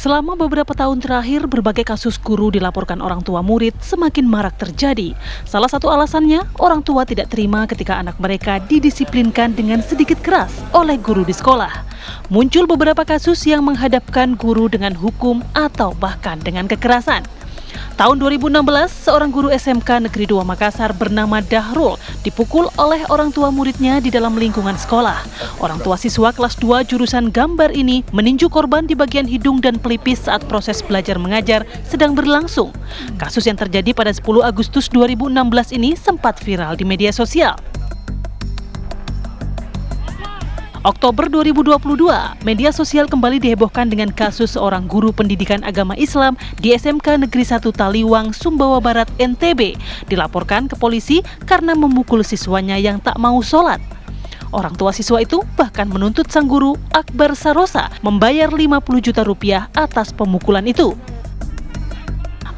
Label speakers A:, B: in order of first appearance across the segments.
A: Selama beberapa tahun terakhir, berbagai kasus guru dilaporkan orang tua murid semakin marak terjadi. Salah satu alasannya, orang tua tidak terima ketika anak mereka didisiplinkan dengan sedikit keras oleh guru di sekolah. Muncul beberapa kasus yang menghadapkan guru dengan hukum atau bahkan dengan kekerasan. Tahun 2016, seorang guru SMK Negeri 2 Makassar bernama Dahrul dipukul oleh orang tua muridnya di dalam lingkungan sekolah. Orang tua siswa kelas 2 jurusan gambar ini meninju korban di bagian hidung dan pelipis saat proses belajar mengajar sedang berlangsung. Kasus yang terjadi pada 10 Agustus 2016 ini sempat viral di media sosial. Oktober 2022, media sosial kembali dihebohkan dengan kasus seorang guru pendidikan agama Islam di SMK Negeri 1 Taliwang, Sumbawa Barat, NTB, dilaporkan ke polisi karena memukul siswanya yang tak mau sholat. Orang tua siswa itu bahkan menuntut sang guru, Akbar Sarosa, membayar 50 juta rupiah atas pemukulan itu.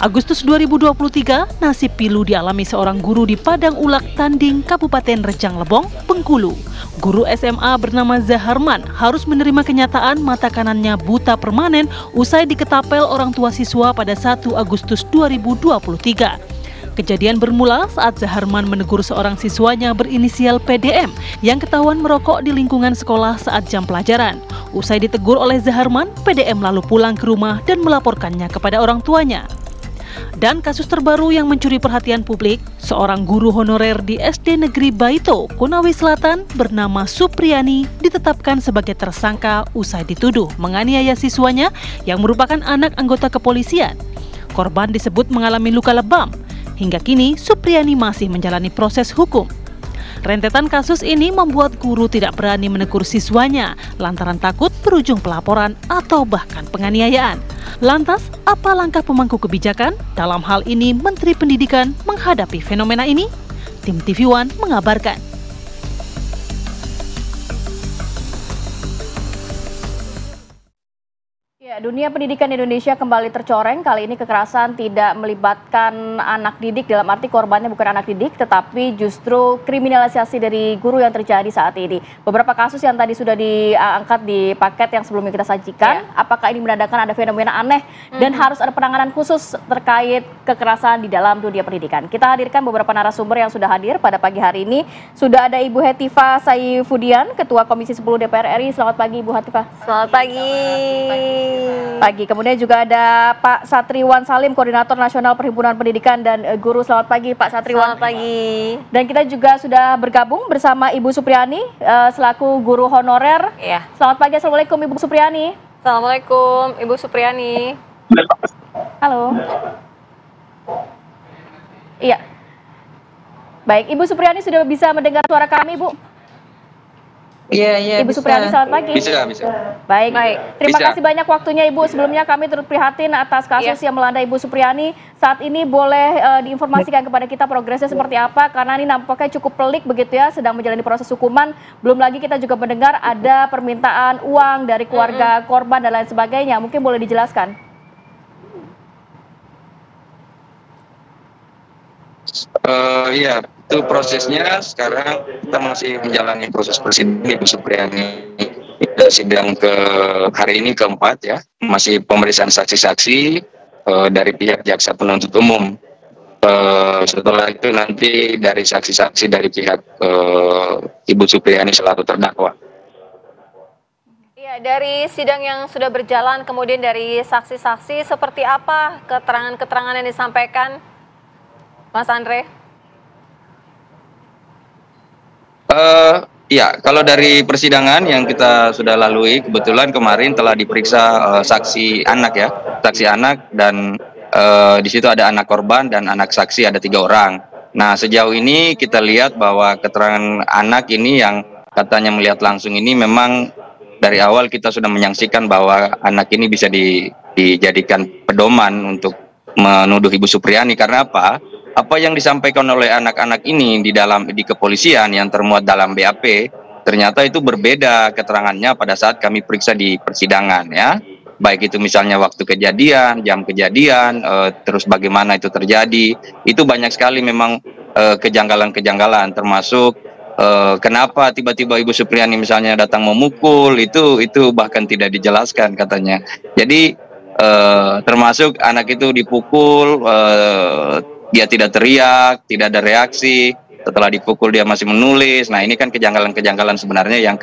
A: Agustus 2023, nasib pilu dialami seorang guru di Padang Ulak Tanding, Kabupaten Rejang Lebong, Bengkulu. Guru SMA bernama Zaharman harus menerima kenyataan mata kanannya buta permanen usai diketapel orang tua siswa pada 1 Agustus 2023. Kejadian bermula saat Zaharman menegur seorang siswanya berinisial PDM yang ketahuan merokok di lingkungan sekolah saat jam pelajaran. Usai ditegur oleh Zaharman, PDM lalu pulang ke rumah dan melaporkannya kepada orang tuanya. Dan kasus terbaru yang mencuri perhatian publik, seorang guru honorer di SD Negeri Baito, Konawe Selatan bernama Supriani ditetapkan sebagai tersangka usai dituduh menganiaya siswanya yang merupakan anak anggota kepolisian. Korban disebut mengalami luka lebam. Hingga kini, Supriani masih menjalani proses hukum. Rentetan kasus ini membuat guru tidak berani menegur siswanya lantaran takut berujung pelaporan atau bahkan penganiayaan. Lantas, apa langkah pemangku kebijakan dalam hal ini Menteri Pendidikan menghadapi fenomena ini? Tim TV One mengabarkan.
B: Ya, dunia pendidikan Indonesia kembali tercoreng. Kali ini kekerasan tidak melibatkan anak didik, dalam arti korbannya bukan anak didik, tetapi justru kriminalisasi dari guru yang terjadi saat ini. Beberapa kasus yang tadi sudah diangkat di paket yang sebelumnya kita sajikan, apakah ini menandakan ada fenomena aneh dan harus ada penanganan khusus terkait kekerasan di dalam dunia pendidikan. Kita hadirkan beberapa narasumber yang sudah hadir pada pagi hari ini. Sudah ada Ibu Hetifah Saifudian, Ketua Komisi 10 DPR RI. Selamat pagi Ibu Hetifah.
C: Selamat pagi.
B: Pagi. Kemudian juga ada Pak Satriwan Salim, Koordinator Nasional Perhimpunan Pendidikan dan Guru. Selamat pagi Pak Satriwan.
C: Selamat pagi.
B: Dan kita juga sudah bergabung bersama Ibu Supriani selaku guru honorer.
C: Ya.
B: Selamat pagi, Assalamualaikum Ibu Supriani.
C: Assalamualaikum Ibu Supriani.
B: Halo. Iya. Baik, Ibu Supriani sudah bisa mendengar suara kami, Bu?
D: Iya,
B: Ibu Supriani, selamat pagi.
D: Bisa.
B: Baik. Terima
D: Bisa.
B: kasih banyak waktunya Ibu. Sebelumnya kami turut prihatin atas kasus yang melanda Ibu Supriani. Saat ini boleh diinformasikan kepada kita progresnya seperti apa, karena ini nampaknya cukup pelik begitu ya, sedang menjalani proses hukuman. Belum lagi kita juga mendengar ada permintaan uang dari keluarga korban dan lain sebagainya. Mungkin boleh dijelaskan.
D: Iya, itu prosesnya sekarang kita masih menjalani proses persidangan Ibu Supriani. Sidang ke hari ini keempat ya, masih pemeriksaan saksi-saksi dari pihak jaksa penuntut umum. Setelah itu nanti dari saksi-saksi dari pihak Ibu Supriani selaku terdakwa.
C: Ya, dari sidang yang sudah berjalan, kemudian dari saksi-saksi, seperti apa keterangan-keterangan yang disampaikan, Mas Andre?
D: Ya, kalau dari persidangan yang kita sudah lalui, kebetulan kemarin telah diperiksa saksi anak ya, saksi anak, dan di situ ada anak korban dan anak saksi ada 3 orang. Nah, sejauh ini kita lihat bahwa keterangan anak ini yang katanya melihat langsung ini memang dari awal kita sudah menyaksikan bahwa anak ini bisa dijadikan pedoman untuk menuduh Ibu Supriani. Karena apa? Apa yang disampaikan oleh anak-anak ini di kepolisian yang termuat dalam BAP ternyata itu berbeda keterangannya pada saat kami periksa di persidangan ya. Baik itu misalnya waktu kejadian, jam kejadian, terus bagaimana itu terjadi. Itu banyak sekali memang kejanggalan-kejanggalan, termasuk kenapa tiba-tiba Ibu Supriani misalnya datang memukul, itu bahkan tidak dijelaskan katanya. Jadi termasuk anak itu dipukul, dia tidak teriak, tidak ada reaksi. Setelah dipukul dia masih menulis. Nah, ini kan kejanggalan-kejanggalan sebenarnya yang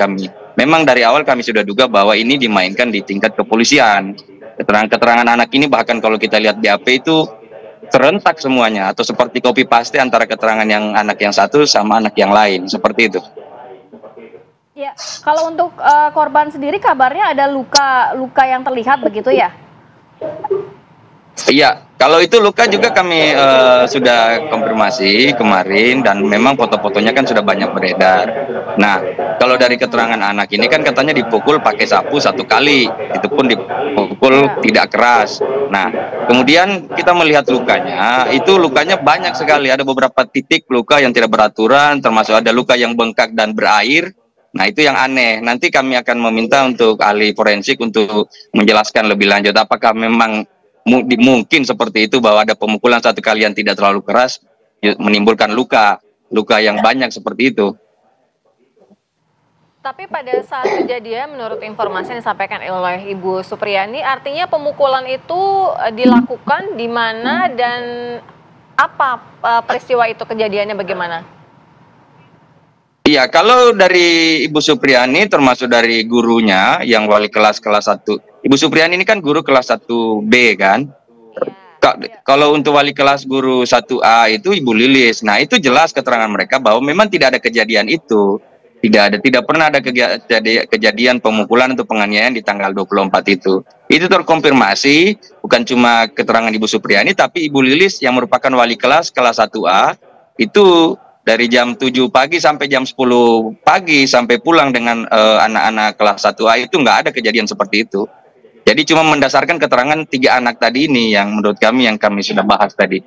D: memang dari awal kami sudah duga bahwa ini dimainkan di tingkat kepolisian. Keterangan-keterangan anak ini bahkan kalau kita lihat BAP itu serentak semuanya, atau seperti copy paste antara keterangan yang anak yang satu sama anak yang lain, seperti itu.
B: Ya, kalau untuk korban sendiri kabarnya ada luka yang terlihat begitu ya?
D: Iya, kalau itu luka juga kami sudah konfirmasi kemarin, dan memang foto-fotonya kan sudah banyak beredar. Nah, kalau dari keterangan anak ini kan katanya dipukul pakai sapu 1 kali, itu pun dipukul tidak keras. Nah, kemudian kita melihat lukanya, itu lukanya banyak sekali, ada beberapa titik luka yang tidak beraturan, termasuk ada luka yang bengkak dan berair. Nah, itu yang aneh. Nanti kami akan meminta untuk ahli forensik untuk menjelaskan lebih lanjut apakah memang mungkin seperti itu, bahwa ada pemukulan 1 kali yang tidak terlalu keras menimbulkan luka yang banyak seperti itu.
C: Tapi pada saat kejadian, menurut informasi yang disampaikan oleh Ibu Supriyani, artinya pemukulan itu dilakukan di mana dan apa peristiwa itu, kejadiannya bagaimana?
D: Iya, kalau dari Ibu Supriyani termasuk dari gurunya yang wali kelas 1. Ibu Supriyani ini kan guru kelas 1B kan. Kalau untuk wali kelas guru 1A itu Ibu Lilis. Nah, itu jelas keterangan mereka bahwa memang tidak ada kejadian itu. Tidak pernah ada kejadian pemukulan atau penganiayaan di tanggal 24 itu. Itu terkonfirmasi bukan cuma keterangan Ibu Supriyani, tapi Ibu Lilis yang merupakan wali kelas 1A itu dari jam 7 pagi sampai jam 10 pagi sampai pulang dengan anak-anak kelas 1A itu nggak ada kejadian seperti itu. Jadi cuma mendasarkan keterangan 3 anak tadi ini yang menurut kami yang kami sudah bahas tadi.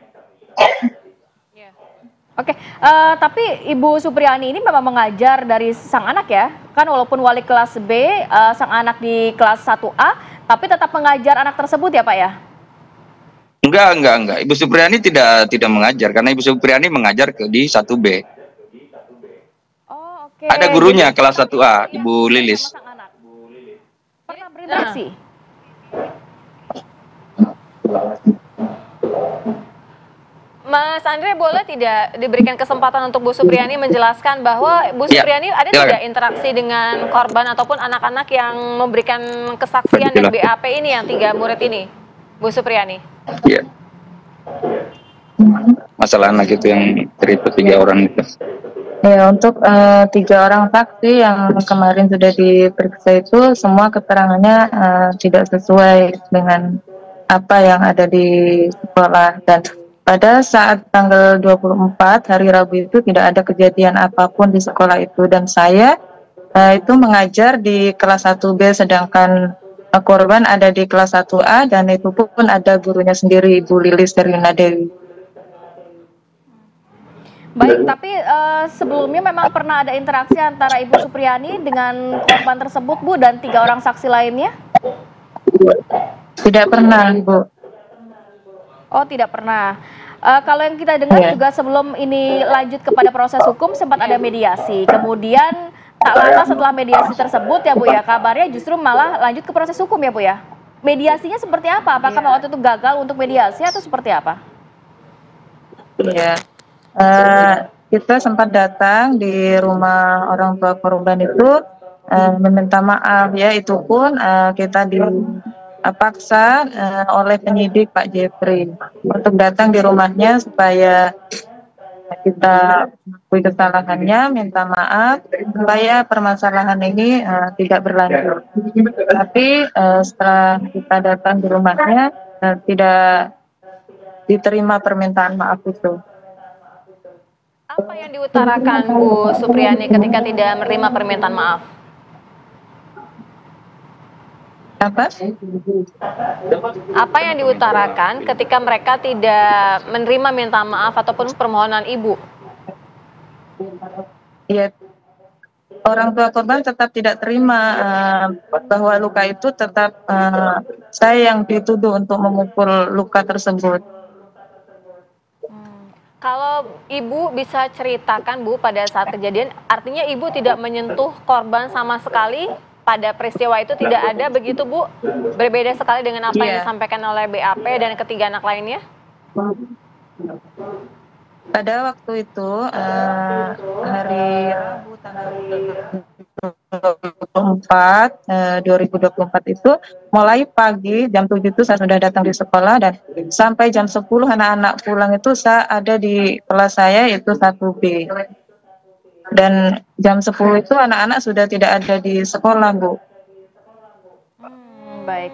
B: Oke, tapi Ibu Supriyani ini memang mengajar dari sang anak ya? Kan walaupun wali kelas B, sang anak di kelas 1A, tapi tetap mengajar anak tersebut ya Pak ya?
D: Enggak. Ibu Supriyani tidak mengajar, karena Ibu Supriyani mengajar di 1B.
B: Oh, oke.
D: Ada gurunya kelas 1A, Ibu Lilis.
B: Pernah berinteraksi?
C: Mas Andre, boleh tidak diberikan kesempatan untuk Bu Supriyani menjelaskan bahwa Bu Supriyani ada tidak interaksi dengan korban ataupun anak-anak yang memberikan kesaksian dari BAP ini, yang 3 murid ini, Bu Supriyani?
D: Iya. Masalah anak itu yang cerita 3 orang itu.
E: Ya, untuk 3 orang saksi yang kemarin sudah diperiksa itu semua keterangannya tidak sesuai dengan apa yang ada di sekolah, dan pada saat tanggal 24 hari Rabu itu tidak ada kejadian apapun di sekolah itu, dan saya itu mengajar di kelas 1B sedangkan korban ada di kelas 1A, dan itu pun ada gurunya sendiri, Ibu Lilis Herlina Dewi.
B: Baik, tapi sebelumnya memang pernah ada interaksi antara Ibu Supriyani dengan korban tersebut, Bu, dan 3 orang saksi lainnya?
E: Tidak pernah, Bu.
B: Oh, tidak pernah. Kalau yang kita dengar juga sebelum ini lanjut kepada proses hukum sempat ada mediasi. Kemudian tak lama setelah mediasi tersebut ya Bu ya, kabarnya justru malah lanjut ke proses hukum ya Bu ya. Mediasinya seperti apa? Apakah waktu itu gagal untuk mediasi atau seperti apa?
E: Iya. Kita sempat datang di rumah orang tua korban itu meminta maaf ya, itu pun kita dipaksa oleh penyidik Pak Jeffrey untuk datang di rumahnya supaya kita mengakui kesalahannya, minta maaf supaya permasalahan ini tidak berlanjut. Tapi setelah kita datang di rumahnya tidak diterima permintaan maaf itu.
C: Apa yang diutarakan Bu Supriyani ketika tidak menerima permintaan maaf? Apa yang diutarakan ketika mereka tidak menerima minta maaf ataupun permohonan Ibu?
E: Ya, orang tua korban tetap tidak terima bahwa luka itu tetap saya yang dituduh untuk memukul luka tersebut.
C: Kalau Ibu bisa ceritakan Bu pada saat kejadian, artinya Ibu tidak menyentuh korban sama sekali pada peristiwa itu tidak ada begitu Bu? Berbeda sekali dengan apa yang disampaikan oleh BAP dan ketiga anak lainnya?
E: Pada waktu itu hari Rabu tanggal 2024 itu mulai pagi jam 7 itu saya sudah datang di sekolah dan sampai jam 10 anak-anak pulang itu saya ada di kelas saya itu 1B. Dan jam 10 itu anak-anak sudah tidak ada di sekolah, Bu.
B: Baik.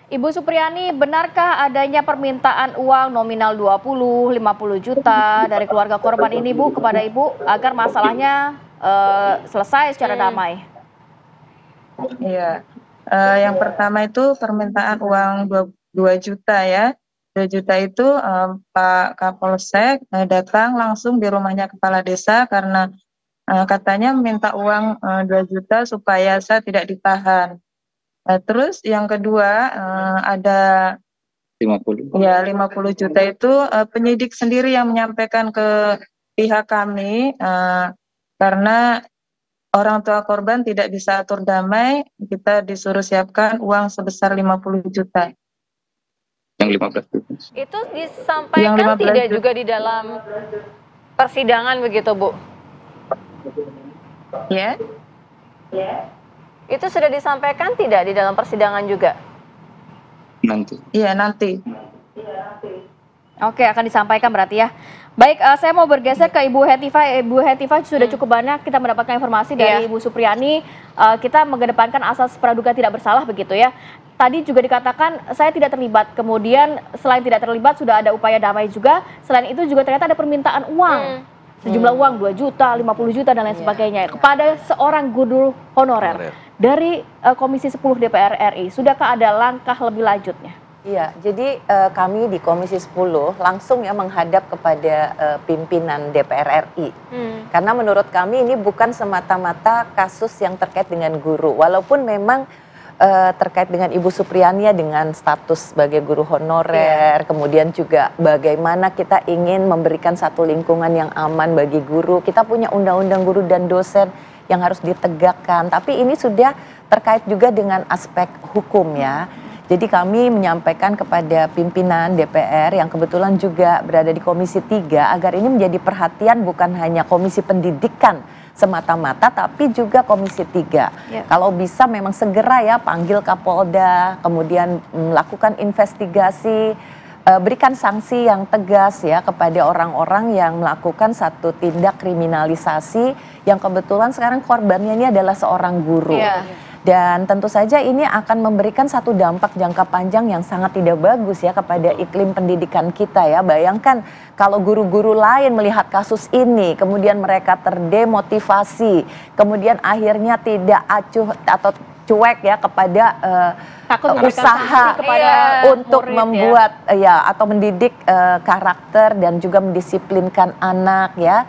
B: Ibu Supriyani, benarkah adanya permintaan uang nominal 20-50 juta dari keluarga korban ini, Bu, kepada Ibu agar masalahnya selesai secara damai?
E: Iya, yang pertama itu permintaan uang 2 juta ya. 2 juta itu Pak Kapolsek datang langsung di rumahnya kepala desa karena katanya minta uang 2 juta supaya saya tidak ditahan. Terus yang kedua ada
D: 50.
E: ya 50 juta itu penyidik sendiri yang menyampaikan ke pihak kami karena orang tua korban tidak bisa atur damai, kita disuruh siapkan uang sebesar 50 juta.
D: Yang 15 juta.
C: Itu disampaikan tidak juga di dalam persidangan begitu Bu?
E: Ya.
C: Itu sudah disampaikan tidak di dalam persidangan juga?
D: Nanti.
E: Iya, nanti.
B: Oke, akan disampaikan berarti ya. Baik, saya mau bergeser ke Ibu Hetifah. Ibu Hetifah sudah cukup banyak kita mendapatkan informasi dari Ibu Supriyani. Kita mengedepankan asas praduga tidak bersalah begitu ya. Tadi juga dikatakan saya tidak terlibat. Kemudian selain tidak terlibat sudah ada upaya damai juga. Selain itu juga ternyata ada permintaan uang. Sejumlah uang 2 juta, 50 juta dan lain sebagainya kepada seorang guru honorer dari Komisi 10 DPR RI. Sudahkah ada langkah lebih lanjutnya?
F: Iya, jadi kami di Komisi 10 langsung ya menghadap kepada pimpinan DPR RI. Karena menurut kami ini bukan semata-mata kasus yang terkait dengan guru. Walaupun memang terkait dengan Ibu Supriyani dengan status sebagai guru honorer, kemudian juga bagaimana kita ingin memberikan satu lingkungan yang aman bagi guru. Kita punya undang-undang guru dan dosen yang harus ditegakkan, tapi ini sudah terkait juga dengan aspek hukum ya. Jadi kami menyampaikan kepada pimpinan DPR yang kebetulan juga berada di Komisi 3 agar ini menjadi perhatian bukan hanya Komisi Pendidikan semata-mata tapi juga Komisi 3. Kalau bisa memang segera ya panggil Kapolda, kemudian melakukan investigasi, berikan sanksi yang tegas ya kepada orang-orang yang melakukan satu tindak kriminalisasi yang kebetulan sekarang korbannya ini adalah seorang guru. Dan tentu saja ini akan memberikan satu dampak jangka panjang yang sangat tidak bagus ya kepada iklim pendidikan kita ya. Bayangkan kalau guru-guru lain melihat kasus ini, kemudian mereka terdemotivasi, kemudian akhirnya tidak acuh atau cuek ya kepada usaha
B: kepada
F: untuk membuat ya atau mendidik karakter dan juga mendisiplinkan anak ya.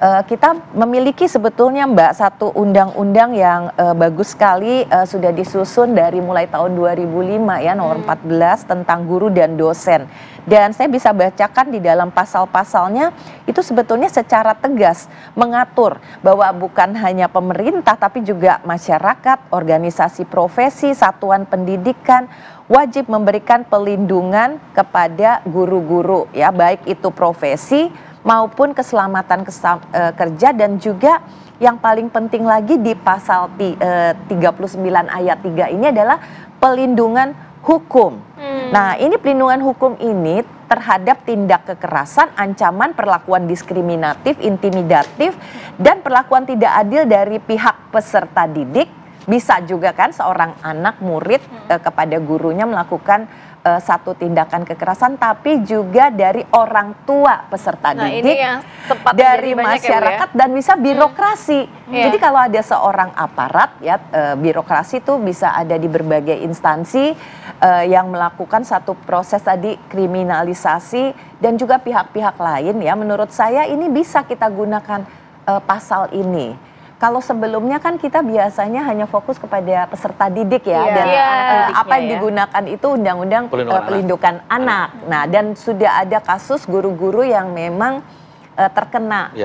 F: Kita memiliki sebetulnya Mbak satu undang-undang yang bagus sekali sudah disusun dari mulai tahun 2005 ya nomor 14 tentang guru dan dosen. Dan saya bisa bacakan di dalam pasal-pasalnya itu sebetulnya secara tegas mengatur bahwa bukan hanya pemerintah tapi juga masyarakat, organisasi profesi, satuan pendidikan wajib memberikan pelindungan kepada guru-guru ya baik itu profesi maupun keselamatan kerja dan juga yang paling penting lagi di pasal 39 ayat 3 ini adalah pelindungan hukum. Nah ini pelindungan hukum ini terhadap tindak kekerasan, ancaman, perlakuan diskriminatif, intimidatif, dan perlakuan tidak adil dari pihak peserta didik. Bisa juga kan seorang anak murid kepada gurunya melakukan satu tindakan kekerasan, tapi juga dari orang tua peserta didik,
C: ini yang sempat
F: dari
C: ya, Bu, ya?
F: masyarakat dan bisa birokrasi. Jadi kalau ada seorang aparat ya birokrasi itu bisa ada di berbagai instansi yang melakukan satu proses tadi kriminalisasi dan juga pihak-pihak lain ya. Menurut saya ini bisa kita gunakan pasal ini. Kalau sebelumnya kan kita biasanya hanya fokus kepada peserta didik ya, dan apa yang digunakan itu undang-undang pelindungan anak. Nah, dan sudah ada kasus guru-guru yang memang terkena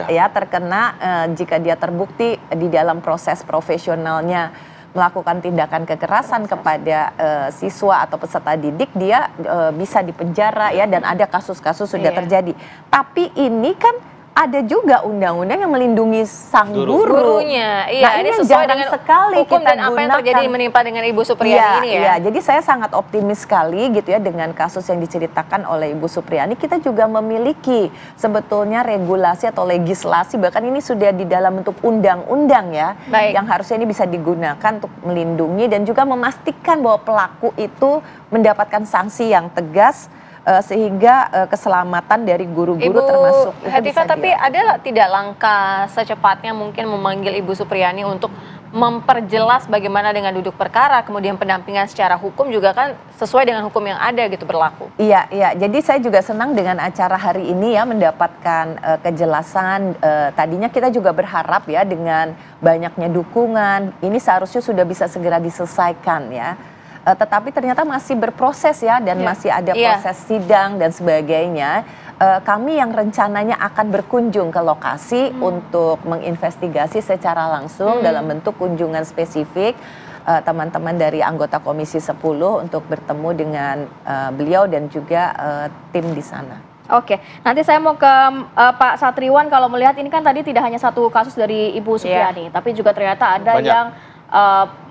F: jika dia terbukti di dalam proses profesionalnya melakukan tindakan kekerasan kepada siswa atau peserta didik, dia bisa dipenjara ya, dan ada kasus-kasus sudah terjadi. Tapi ini kan ada juga undang-undang yang melindungi sang
C: gurunya. Iya,
F: Nah, ini sesuai dengan
C: sekali hukum dan apa yang terjadi menimpa dengan Ibu Supriyani ini ya.
F: Iya, jadi saya sangat optimis sekali gitu ya dengan kasus yang diceritakan oleh Ibu Supriyani. Kita juga memiliki sebetulnya regulasi atau legislasi, bahkan ini sudah di dalam bentuk undang-undang ya, yang harusnya ini bisa digunakan untuk melindungi dan juga memastikan bahwa pelaku itu mendapatkan sanksi yang tegas, sehingga keselamatan dari guru-guru termasuk
C: Ibu Hetifah, tapi ada tidak langkah secepatnya mungkin memanggil Ibu Supriyani untuk memperjelas bagaimana dengan duduk perkara, kemudian pendampingan secara hukum juga kan sesuai dengan hukum yang ada gitu berlaku.
F: Iya, jadi saya juga senang dengan acara hari ini ya, mendapatkan kejelasan. Tadinya kita juga berharap ya dengan banyaknya dukungan, ini seharusnya sudah bisa segera diselesaikan ya. Tetapi ternyata masih berproses ya, dan masih ada proses sidang dan sebagainya. Kami yang rencananya akan berkunjung ke lokasi untuk menginvestigasi secara langsung dalam bentuk kunjungan spesifik, teman-teman dari anggota Komisi 10 untuk bertemu dengan beliau dan juga tim di sana.
B: Oke, nanti saya mau ke Pak Satriwan. Kalau melihat ini kan tadi tidak hanya satu kasus dari Ibu Supriyani, tapi juga ternyata ada yang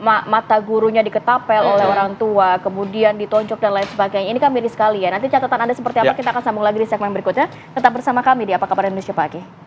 B: mata gurunya diketapel oleh orang tua, kemudian ditonjok dan lain sebagainya. Ini kan miris sekali ya. Nanti catatan Anda seperti apa kita akan sambung lagi di segmen berikutnya. Tetap bersama kami di Apa Kabar Indonesia Pagi.